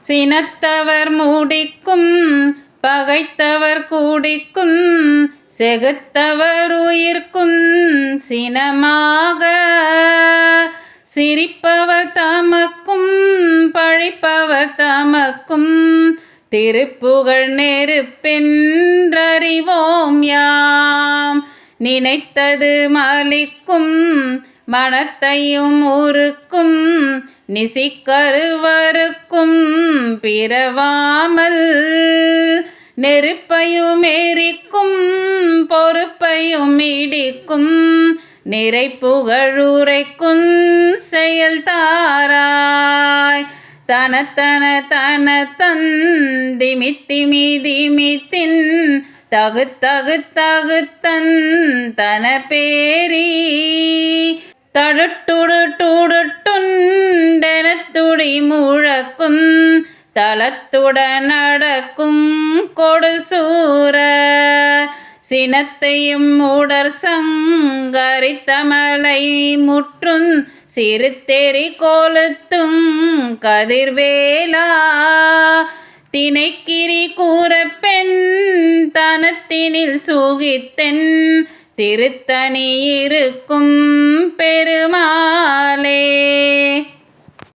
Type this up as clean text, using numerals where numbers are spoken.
சினத்தவர் மூடிக்கும் பகைத்தவர் கூடிக்கும் செகுத்தவர் உயிர்க்கும் சினமாக சிரிப்பவர் தமக்கும் பழிப்பவர் தமக்கும் திருப்புகழ் நெருப்பென்றறிவோம் யாம். நினைத்தது மலிக்கும் மனத்தையும் உருக்கும் நிசிக்கருவருக்கும் பிறவாமல் நெருப்பையும் எரிக்கும் பொறுப்பையும் இடிக்கும் நிறைப்புகழுரைக்கும் செயல் தாராய். தனத்தன தனத்தன் திமித்திமி திமித்தின் தகுத்தகுத்தகுத்தன் தன பேரி தடுட்டுடுட்டுடுட்டுண்டெனத்துடி முழக்கும் தளத்துடன் நடக்கும் கொடுசூர சினத்தையும் உடற் சங்கரித்தமலை முற்றும் சிறுத்தெறி கொளுத்தும் கதிர்வேலா தினைக்கிரி கூறப்பெண் தனத்தினில் சூகித்தென் திருத்தணி இருக்கும் பெருமாளே.